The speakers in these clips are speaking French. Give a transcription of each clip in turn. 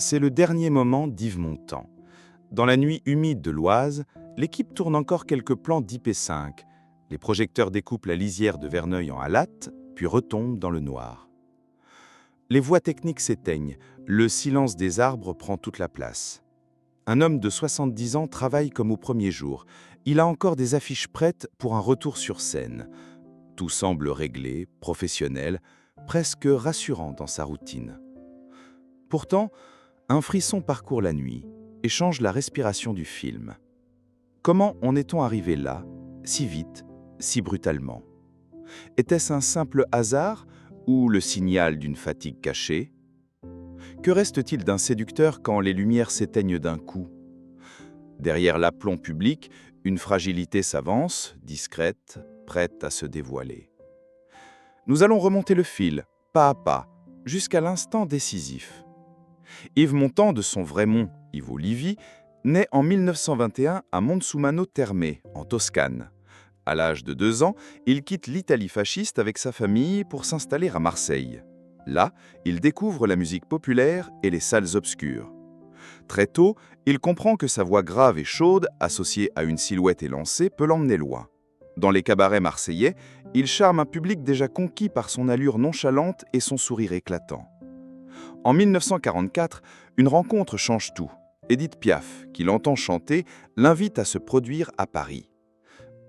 c'est le dernier moment d'Yves Montand. Dans la nuit humide de l'Oise, l'équipe tourne encore quelques plans d'IP5. Les projecteurs découpent la lisière de Verneuil en halatte, puis retombent dans le noir. Les voix techniques s'éteignent, le silence des arbres prend toute la place. Un homme de 70 ans travaille comme au premier jour. Il a encore des affiches prêtes pour un retour sur scène. Tout semble réglé, professionnel, presque rassurant dans sa routine. Pourtant, un frisson parcourt la nuit et change la respiration du film. Comment en est-on arrivé là, si vite, si brutalement? Était-ce un simple hasard ou le signal d'une fatigue cachée? Que reste-t-il d'un séducteur quand les lumières s'éteignent d'un coup? Derrière l'aplomb public, une fragilité s'avance, discrète, prête à se dévoiler. Nous allons remonter le fil, pas à pas, jusqu'à l'instant décisif. Yves Montand, de son vrai nom, Ivo Livi, naît en 1921 à Montsumano Terme, en Toscane. À l'âge de 2 ans, il quitte l'Italie fasciste avec sa famille pour s'installer à Marseille. Là, il découvre la musique populaire et les salles obscures. Très tôt, il comprend que sa voix grave et chaude, associée à une silhouette élancée, peut l'emmener loin. Dans les cabarets marseillais, il charme un public déjà conquis par son allure nonchalante et son sourire éclatant. En 1944, une rencontre change tout. Édith Piaf, qui l'entend chanter, l'invite à se produire à Paris.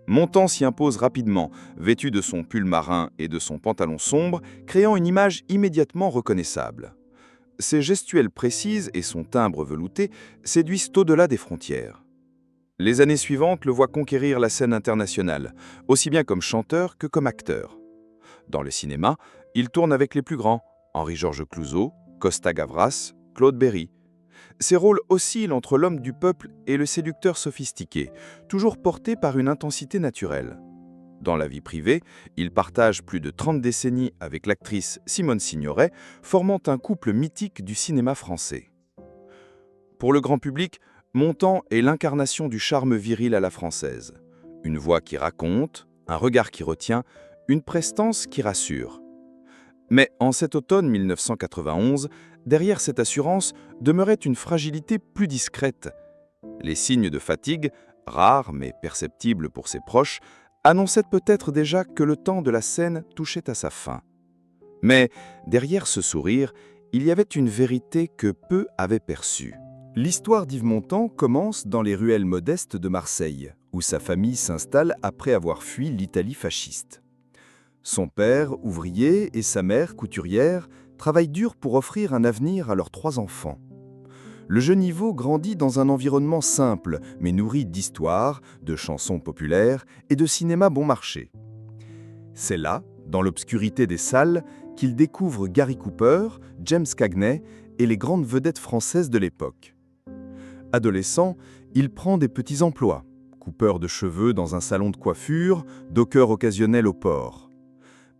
Montand s'y impose rapidement, vêtu de son pull marin et de son pantalon sombre, créant une image immédiatement reconnaissable. Ses gestuelles précises et son timbre velouté séduisent au-delà des frontières. Les années suivantes le voient conquérir la scène internationale, aussi bien comme chanteur que comme acteur. Dans le cinéma, il tourne avec les plus grands, Henri-Georges Clouzot, Costa Gavras, Claude Berry. Ses rôles oscillent entre l'homme du peuple et le séducteur sophistiqué, toujours porté par une intensité naturelle. Dans la vie privée, il partage plus de 30 décennies avec l'actrice Simone Signoret, formant un couple mythique du cinéma français. Pour le grand public, Montand est l'incarnation du charme viril à la française. Une voix qui raconte, un regard qui retient, une prestance qui rassure. Mais en cet automne 1991, derrière cette assurance demeurait une fragilité plus discrète. Les signes de fatigue, rares mais perceptibles pour ses proches, annonçaient peut-être déjà que le temps de la scène touchait à sa fin. Mais derrière ce sourire, il y avait une vérité que peu avaient perçue. L'histoire d'Yves Montand commence dans les ruelles modestes de Marseille, où sa famille s'installe après avoir fui l'Italie fasciste. Son père, ouvrier, et sa mère, couturière, travaillent dur pour offrir un avenir à leurs 3 enfants. Le jeune Ivo grandit dans un environnement simple, mais nourri d'histoires, de chansons populaires et de cinéma bon marché. C'est là, dans l'obscurité des salles, qu'il découvre Gary Cooper, James Cagney et les grandes vedettes françaises de l'époque. Adolescent, il prend des petits emplois, coupeur de cheveux dans un salon de coiffure, docker occasionnel au port.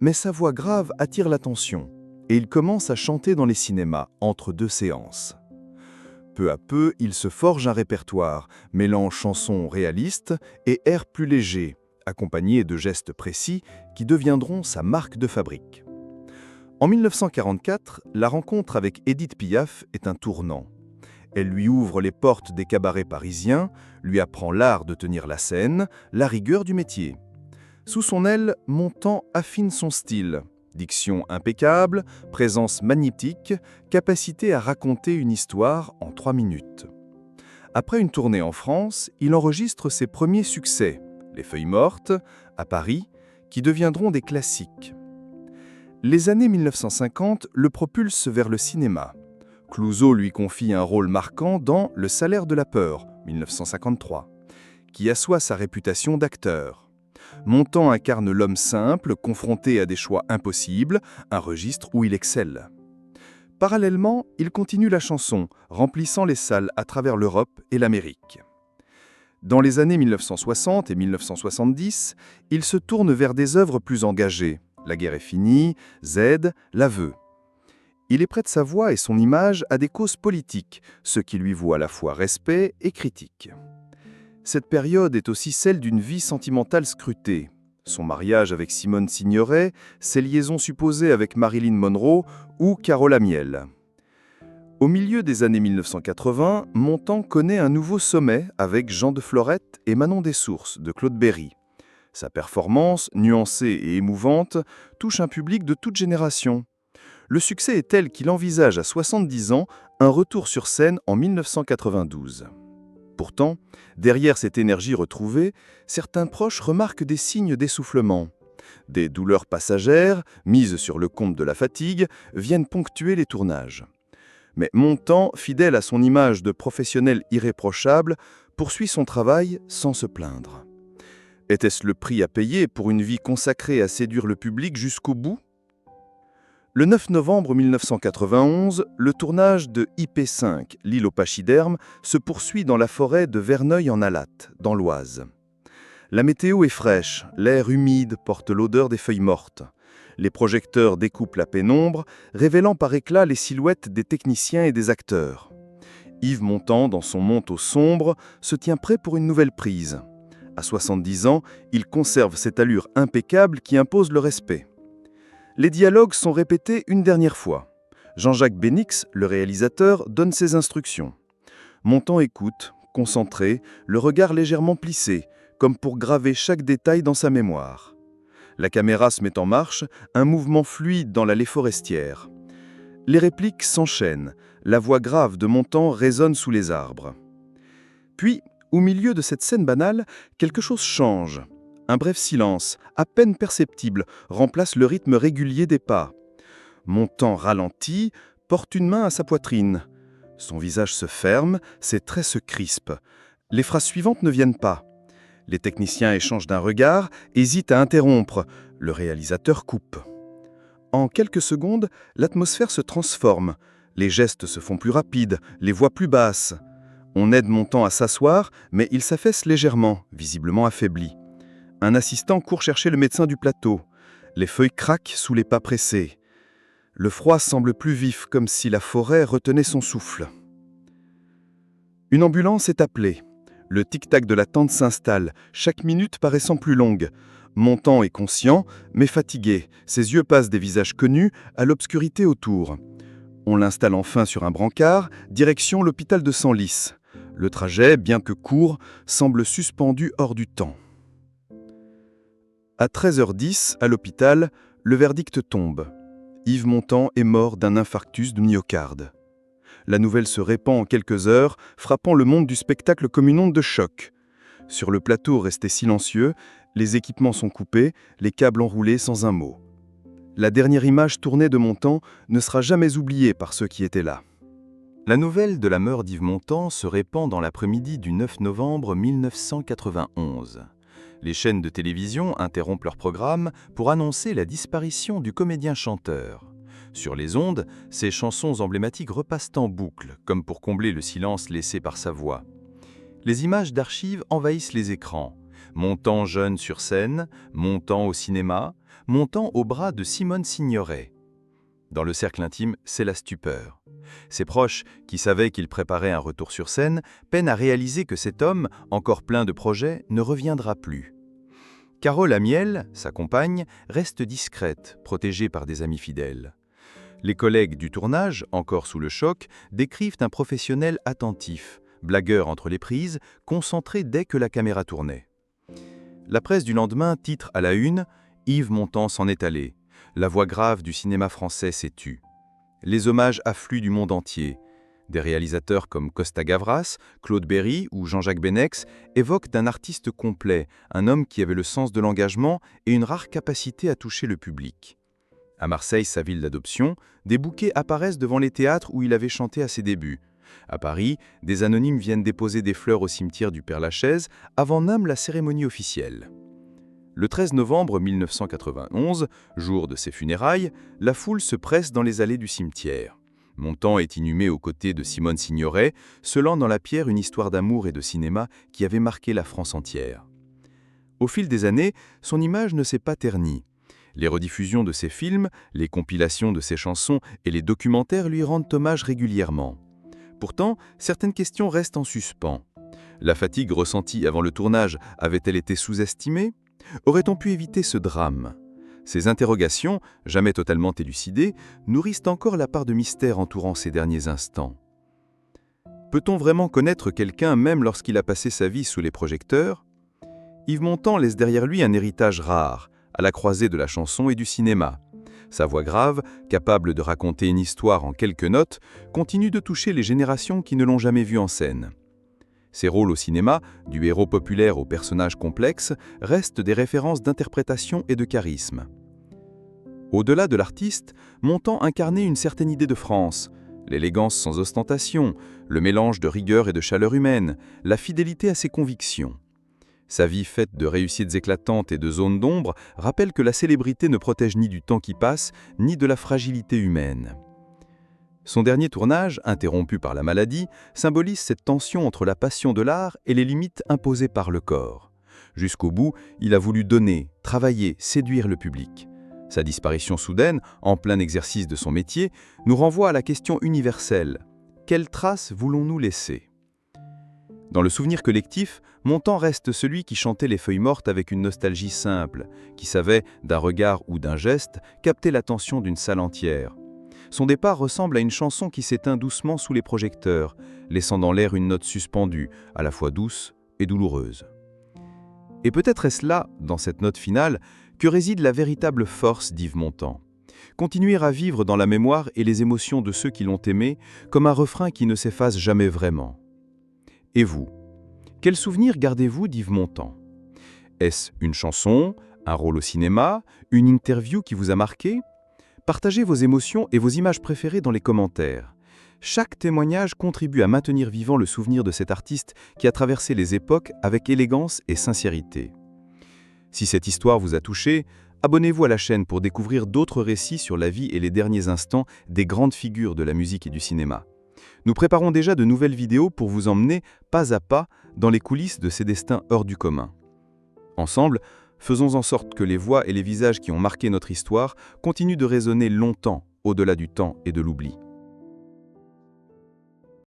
Mais sa voix grave attire l'attention et il commence à chanter dans les cinémas entre 2 séances. Peu à peu, il se forge un répertoire, mêlant chansons réalistes et airs plus légers, accompagnés de gestes précis qui deviendront sa marque de fabrique. En 1944, la rencontre avec Édith Piaf est un tournant. Elle lui ouvre les portes des cabarets parisiens, lui apprend l'art de tenir la scène, la rigueur du métier. Sous son aile, Montand affine son style. Diction impeccable, présence magnétique, capacité à raconter une histoire en 3 minutes. Après une tournée en France, il enregistre ses premiers succès, Les Feuilles mortes, à Paris, qui deviendront des classiques. Les années 1950 le propulsent vers le cinéma. Clouzot lui confie un rôle marquant dans Le Salaire de la peur, 1953, qui assoit sa réputation d'acteur. Montand incarne l'homme simple, confronté à des choix impossibles, un registre où il excelle. Parallèlement, il continue la chanson, remplissant les salles à travers l'Europe et l'Amérique. Dans les années 1960 et 1970, il se tourne vers des œuvres plus engagées. La guerre est finie, Z, L'aveu. Il est prête sa voix et son image à des causes politiques, ce qui lui vaut à la fois respect et critique. Cette période est aussi celle d'une vie sentimentale scrutée. Son mariage avec Simone Signoret, ses liaisons supposées avec Marilyn Monroe ou Carola Miel. Au milieu des années 1980, Montand connaît un nouveau sommet avec Jean de Florette et Manon des Sources de Claude Berry. Sa performance, nuancée et émouvante, touche un public de toute génération. Le succès est tel qu'il envisage à 70 ans un retour sur scène en 1992. Pourtant, derrière cette énergie retrouvée, certains proches remarquent des signes d'essoufflement. Des douleurs passagères, mises sur le compte de la fatigue, viennent ponctuer les tournages. Mais Montand, fidèle à son image de professionnel irréprochable, poursuit son travail sans se plaindre. Était-ce le prix à payer pour une vie consacrée à séduire le public jusqu'au bout ? Le 9 novembre 1991, le tournage de IP5, l'île aux pachydermes, se poursuit dans la forêt de Verneuil-en-Alatte, dans l'Oise. La météo est fraîche, l'air humide porte l'odeur des feuilles mortes. Les projecteurs découpent la pénombre, révélant par éclats les silhouettes des techniciens et des acteurs. Yves Montand, dans son manteau sombre, se tient prêt pour une nouvelle prise. À 70 ans, il conserve cette allure impeccable qui impose le respect. Les dialogues sont répétés une dernière fois. Jean-Jacques Bénix, le réalisateur, donne ses instructions. Montand écoute, concentré, le regard légèrement plissé, comme pour graver chaque détail dans sa mémoire. La caméra se met en marche, un mouvement fluide dans l'allée forestière. Les répliques s'enchaînent, la voix grave de Montand résonne sous les arbres. Puis, au milieu de cette scène banale, quelque chose change. Un bref silence, à peine perceptible, remplace le rythme régulier des pas. Montand ralentit, porte une main à sa poitrine. Son visage se ferme, ses traits se crispent. Les phrases suivantes ne viennent pas. Les techniciens échangent d'un regard, hésitent à interrompre. Le réalisateur coupe. En quelques secondes, l'atmosphère se transforme. Les gestes se font plus rapides, les voix plus basses. On aide Montand à s'asseoir, mais il s'affaisse légèrement, visiblement affaibli. Un assistant court chercher le médecin du plateau. Les feuilles craquent sous les pas pressés. Le froid semble plus vif, comme si la forêt retenait son souffle. Une ambulance est appelée. Le tic-tac de l'attente s'installe, chaque minute paraissant plus longue. Montand est conscient, mais fatigué. Ses yeux passent des visages connus à l'obscurité autour. On l'installe enfin sur un brancard, direction l'hôpital de Senlis. Le trajet, bien que court, semble suspendu hors du temps. À 13h10, à l'hôpital, le verdict tombe. Yves Montand est mort d'un infarctus du myocarde. La nouvelle se répand en quelques heures, frappant le monde du spectacle comme une onde de choc. Sur le plateau resté silencieux, les équipements sont coupés, les câbles enroulés sans un mot. La dernière image tournée de Montand ne sera jamais oubliée par ceux qui étaient là. La nouvelle de la mort d'Yves Montand se répand dans l'après-midi du 9 novembre 1991. Les chaînes de télévision interrompent leur programme pour annoncer la disparition du comédien-chanteur. Sur les ondes, ses chansons emblématiques repassent en boucle, comme pour combler le silence laissé par sa voix. Les images d'archives envahissent les écrans. Montand jeune sur scène, Montand au cinéma, Montand au bras de Simone Signoret. Dans le cercle intime, c'est la stupeur. Ses proches, qui savaient qu'il préparait un retour sur scène, peinent à réaliser que cet homme, encore plein de projets, ne reviendra plus. Carole Amiel, sa compagne, reste discrète, protégée par des amis fidèles. Les collègues du tournage, encore sous le choc, décrivent un professionnel attentif, blagueur entre les prises, concentré dès que la caméra tournait. La presse du lendemain titre à la une « Yves Montand s'en est allé. La voix grave du cinéma français s'est tue. » Les hommages affluent du monde entier. Des réalisateurs comme Costa Gavras, Claude Berry ou Jean-Jacques Bénix évoquent d'un artiste complet, un homme qui avait le sens de l'engagement et une rare capacité à toucher le public. À Marseille, sa ville d'adoption, des bouquets apparaissent devant les théâtres où il avait chanté à ses débuts. À Paris, des anonymes viennent déposer des fleurs au cimetière du Père-Lachaise avant même la cérémonie officielle. Le 13 novembre 1991, jour de ses funérailles, la foule se presse dans les allées du cimetière. Montand est inhumé aux côtés de Simone Signoret, scellant dans la pierre une histoire d'amour et de cinéma qui avait marqué la France entière. Au fil des années, son image ne s'est pas ternie. Les rediffusions de ses films, les compilations de ses chansons et les documentaires lui rendent hommage régulièrement. Pourtant, certaines questions restent en suspens. La fatigue ressentie avant le tournage avait-elle été sous-estimée ? Aurait-on pu éviter ce drame ? Ces interrogations, jamais totalement élucidées, nourrissent encore la part de mystère entourant ces derniers instants. Peut-on vraiment connaître quelqu'un même lorsqu'il a passé sa vie sous les projecteurs? Yves Montand laisse derrière lui un héritage rare, à la croisée de la chanson et du cinéma. Sa voix grave, capable de raconter une histoire en quelques notes, continue de toucher les générations qui ne l'ont jamais vu en scène. Ses rôles au cinéma, du héros populaire au personnage complexe, restent des références d'interprétation et de charisme. Au-delà de l'artiste, Montand incarnait une certaine idée de France, l'élégance sans ostentation, le mélange de rigueur et de chaleur humaine, la fidélité à ses convictions. Sa vie faite de réussites éclatantes et de zones d'ombre rappelle que la célébrité ne protège ni du temps qui passe, ni de la fragilité humaine. Son dernier tournage, interrompu par la maladie, symbolise cette tension entre la passion de l'art et les limites imposées par le corps. Jusqu'au bout, il a voulu donner, travailler, séduire le public. Sa disparition soudaine, en plein exercice de son métier, nous renvoie à la question universelle. Quelles traces voulons-nous laisser? Dans le souvenir collectif, Montand reste celui qui chantait les feuilles mortes avec une nostalgie simple, qui savait, d'un regard ou d'un geste, capter l'attention d'une salle entière. Son départ ressemble à une chanson qui s'éteint doucement sous les projecteurs, laissant dans l'air une note suspendue, à la fois douce et douloureuse. Et peut-être est-ce là, dans cette note finale, que réside la véritable force d'Yves Montand. Continuer à vivre dans la mémoire et les émotions de ceux qui l'ont aimé, comme un refrain qui ne s'efface jamais vraiment. Et vous, quel souvenir gardez-vous d'Yves Montand? Est-ce une chanson, un rôle au cinéma, une interview qui vous a marqué? Partagez vos émotions et vos images préférées dans les commentaires. Chaque témoignage contribue à maintenir vivant le souvenir de cet artiste qui a traversé les époques avec élégance et sincérité. Si cette histoire vous a touché, abonnez-vous à la chaîne pour découvrir d'autres récits sur la vie et les derniers instants des grandes figures de la musique et du cinéma. Nous préparons déjà de nouvelles vidéos pour vous emmener, pas à pas, dans les coulisses de ces destins hors du commun. Ensemble, faisons en sorte que les voix et les visages qui ont marqué notre histoire continuent de résonner longtemps, au-delà du temps et de l'oubli.